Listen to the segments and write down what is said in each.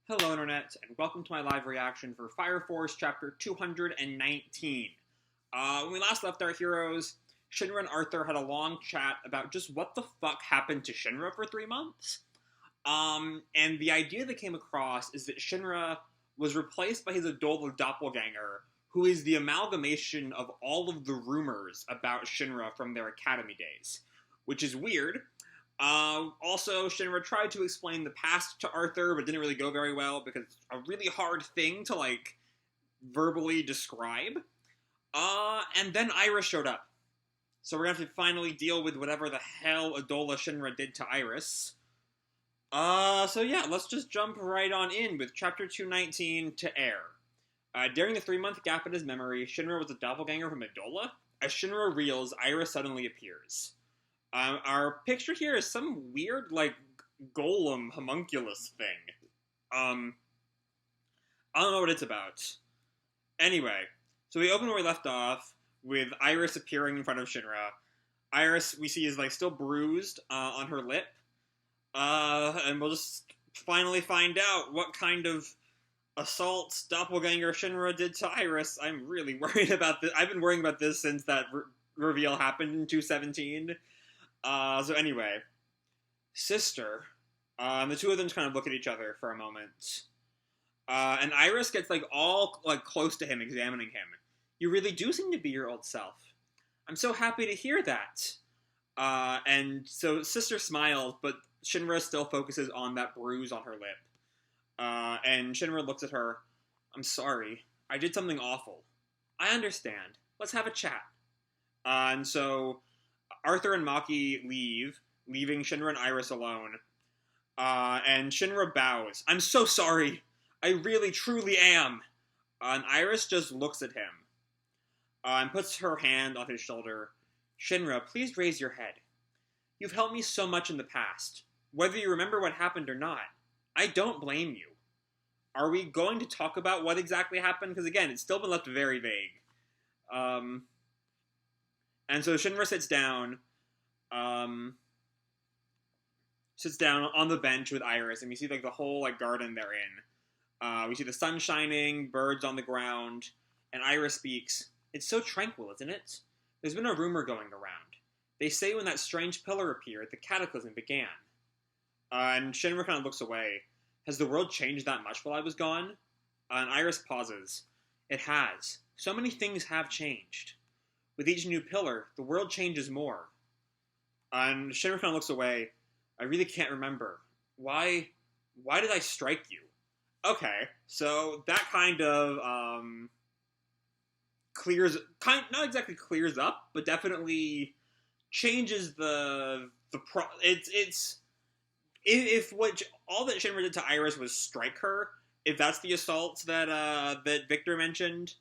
Hello Internet, and welcome to my live reaction for Fire Force Chapter 219. When we last left our heroes, Shinra and Arthur had a long chat about just what the fuck happened to Shinra for 3 months. And the idea that came across is that Shinra was replaced by his Adolla doppelganger, who is the amalgamation of all of the rumors about Shinra from their academy days. Which is weird. Also, Shinra tried to explain the past to Arthur, but didn't really go very well because it's a really hard thing to, verbally describe. And then Iris showed up. So we're gonna have to finally deal with whatever the hell Adolla Shinra did to Iris. So yeah, let's just jump right on in with Chapter 219 to air. During the 3-month gap in his memory, Shinra was a doppelganger from Adolla. As Shinra reels, Iris suddenly appears. Our picture here is some weird, golem homunculus thing. I don't know what it's about. Anyway, so we open where we left off, with Iris appearing in front of Shinra. Iris, we see, is, still bruised, on her lip. And we'll just finally find out what kind of assault doppelganger Shinra did to Iris. I'm really worried about this. I've been worrying about this since that reveal happened in 217. So anyway, sister, the two of them just kind of look at each other for a moment, and Iris gets, all, close to him, examining him. You really do seem to be your old self. I'm so happy to hear that. And so sister smiles, but Shinra still focuses on that bruise on her lip. And Shinra looks at her. I'm sorry. I did something awful. I understand. Let's have a chat. And so Arthur and Maki leave, leaving Shinra and Iris alone. And Shinra bows. I'm so sorry. I really, truly am. And Iris just looks at him. And puts her hand on his shoulder. Shinra, please raise your head. You've helped me so much in the past. Whether you remember what happened or not, I don't blame you. Are we going to talk about what exactly happened? Because again, it's still been left very vague. And so Shinra sits down on the bench with Iris, and we see, the whole, garden they're in. We see the sun shining, birds on the ground, and Iris speaks. It's so tranquil, isn't it? There's been a rumor going around. They say when that strange pillar appeared, the cataclysm began. And Shinra kind of looks away. Has the world changed that much while I was gone? And Iris pauses. It has. So many things have changed. With each new pillar, the world changes more. And Shinra kind of looks away. I really can't remember. Why did I strike you? Okay, so that kind of, not exactly clears up, but definitely changes if all that Shinra did to Iris was strike her, if that's the assault that Victor mentioned,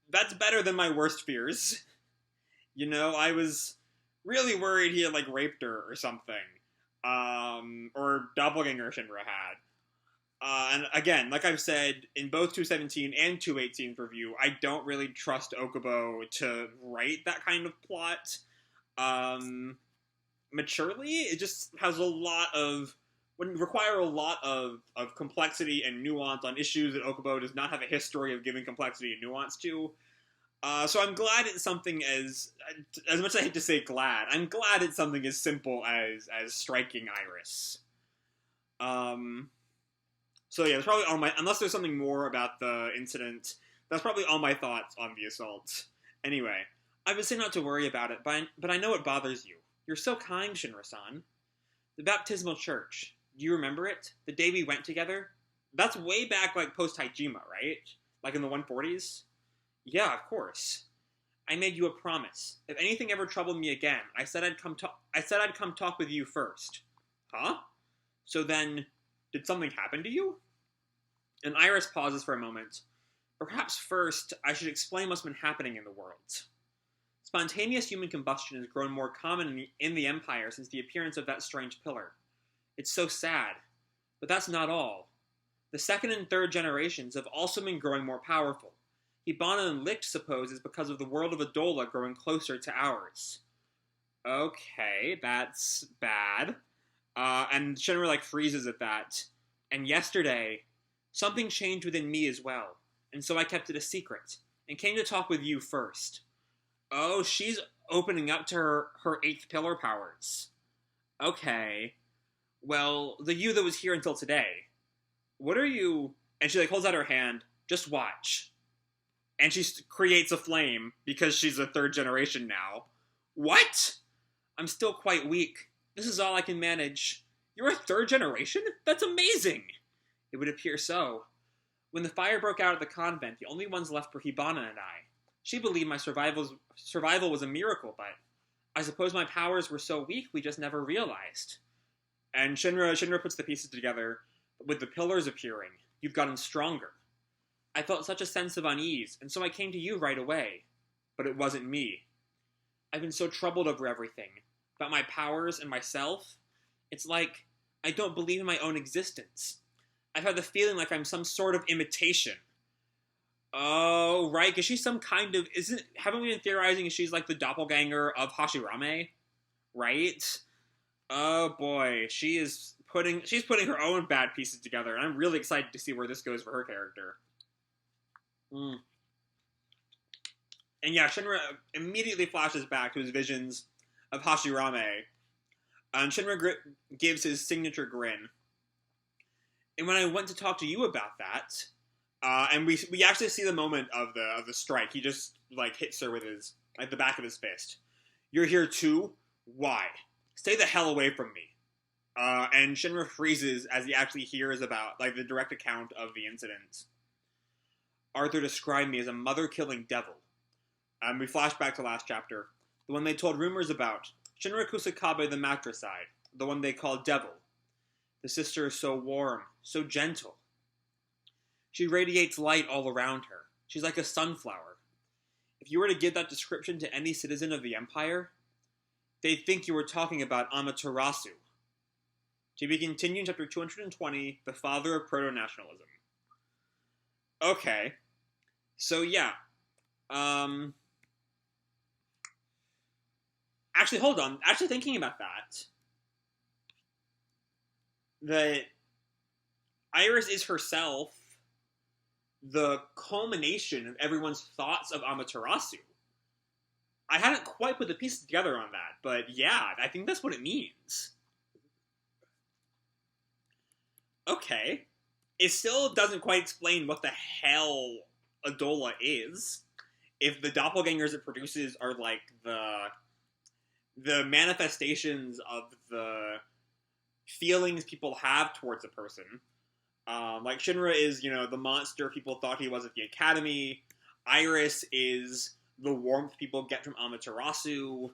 that's better than my worst fears. I was really worried he had, raped her or something. Or doppelganger Shinra had. And again, like I've said, in both 217 and 218's review, I don't really trust Okubo to write that kind of plot. Maturely, it just has would require a lot of complexity and nuance on issues that Okubo does not have a history of giving complexity and nuance to. So I'm glad it's something as much as I hate to say glad, I'm glad it's something as simple as striking Iris. So yeah, that's probably unless there's something more about the incident, that's probably all my thoughts on the assault. Anyway, I've been saying not to worry about it, but I know it bothers you. You're so kind, Shinra-san. The baptismal church, do you remember it? The day we went together? That's way back, post-Haijima, right? In the 140s? Yeah, of course. I made you a promise. If anything ever troubled me again, I said I'd come talk with you first. Huh? So then, did something happen to you? And Iris pauses for a moment. Perhaps first, I should explain what's been happening in the world. Spontaneous human combustion has grown more common in the Empire since the appearance of that strange pillar. It's so sad. But that's not all. The second and third generations have also been growing more powerful. Hibana and Licht supposes because of the world of Adolla growing closer to ours. Okay, that's bad. And Shinra, freezes at that. And yesterday, Something changed within me as well, and so I kept it a secret, and came to talk with you first. Oh, she's opening up to her eighth pillar powers. Okay. Well, the you that was here until today. What are you... And she, like, holds out her hand. Just watch. And she creates a flame, because she's a third generation now. What? I'm still quite weak. This is all I can manage. You're a third generation? That's amazing! It would appear so. When the fire broke out at the convent, the only ones left were Hibana and I. She believed my survival was a miracle, but I suppose my powers were so weak we just never realized. And Shinra puts the pieces together. With the pillars appearing, you've gotten stronger. I felt such a sense of unease, and so I came to you right away. But it wasn't me. I've been so troubled over everything. About my powers and myself. It's like I don't believe in my own existence. I've had the feeling like I'm some sort of imitation. Oh, right, because she's some kind of... Haven't we been theorizing she's like the doppelganger of Hashira-me? Right? Oh, boy. She's putting her own bad pieces together, and I'm really excited to see where this goes for her character. And yeah, Shinra immediately flashes back to his visions of Hashira-me. And Shinra gives his signature grin. And when I went to talk to you about that... and we actually see the moment of the strike. He just, like, hits her with his, like, the back of his fist. You're here too? Why? Stay the hell away from me. And Shinra freezes as he actually hears about, like, the direct account of the incident. Arthur described me as a mother-killing devil. We flash back to last chapter. The one they told rumors about. Shinra Kusakabe the matricide. The one they called Devil. The sister is so warm, so gentle. She radiates light all around her. She's like a sunflower. If you were to give that description to any citizen of the Empire, they'd think you were talking about Amaterasu. To be continued in chapter 220, the father of proto-nationalism. Okay. So, yeah. Actually, hold on. Actually thinking about that Iris is herself the culmination of everyone's thoughts of Amaterasu. I hadn't quite put the pieces together on that, but yeah, I think that's what it means. Okay. It still doesn't quite explain what the hell Adolla is. If the doppelgangers it produces are like the manifestations of the feelings people have towards a person. Like, Shinra is, the monster people thought he was at the Academy. Iris is the warmth people get from Amaterasu.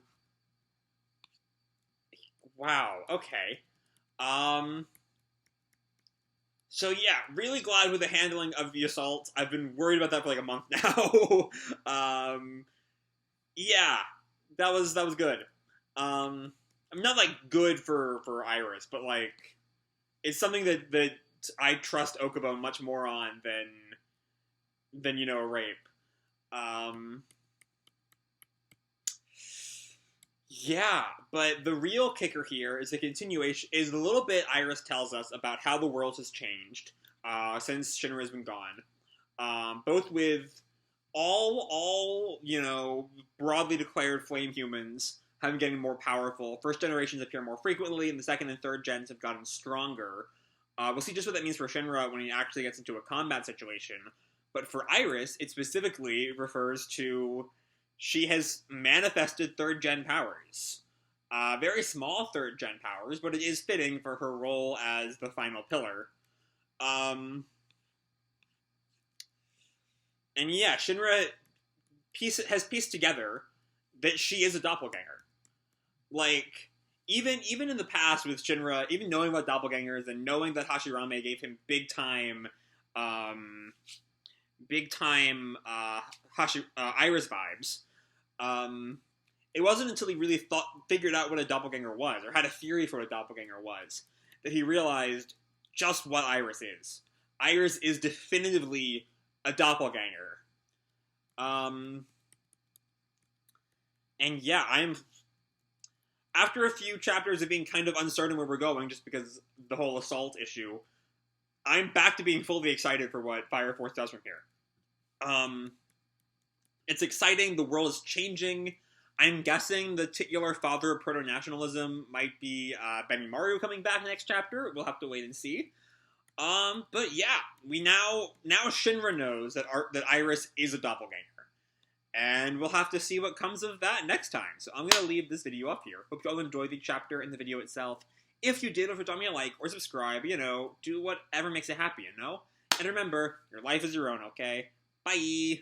Wow, okay. So yeah, really glad with the handling of the assault. I've been worried about that for like a month now. Yeah, that was good. I'm not like good for Iris, but like it's something that I trust Okubo much more on than a rape. Yeah, but the real kicker here is the little bit Iris tells us about how the world has changed since Shinra has been gone. Both with all broadly declared flame humans have been getting more powerful. First generations appear more frequently, and the second and third gens have gotten stronger. We'll see just what that means for Shinra when he actually gets into a combat situation. But for Iris, it specifically refers to she has manifested third-gen powers. Very small third-gen powers, but it is fitting for her role as the final pillar. And yeah, Shinra has pieced together that she is a doppelganger. Like, even in the past with Shinra, even knowing about doppelgangers and knowing that Hashira-me gave him big time Iris vibes, it wasn't until he really figured out what a doppelganger was, or had a theory for what a doppelganger was, that he realized just what Iris is. Iris is definitively a doppelganger. And yeah, after a few chapters of being kind of uncertain where we're going, just because the whole assault issue, I'm back to being fully excited for what Fire Force does from here. It's exciting. The world is changing. I'm guessing the titular father of proto-nationalism might be Benimaru coming back next chapter. We'll have to wait and see. But yeah, we now Shinra knows that Iris is a doppelganger. And we'll have to see what comes of that next time. So I'm going to leave this video up here. Hope you all enjoyed the chapter and the video itself. If you did, don't forget to drop me a like or subscribe, do whatever makes you happy, And remember, your life is your own, okay? Bye!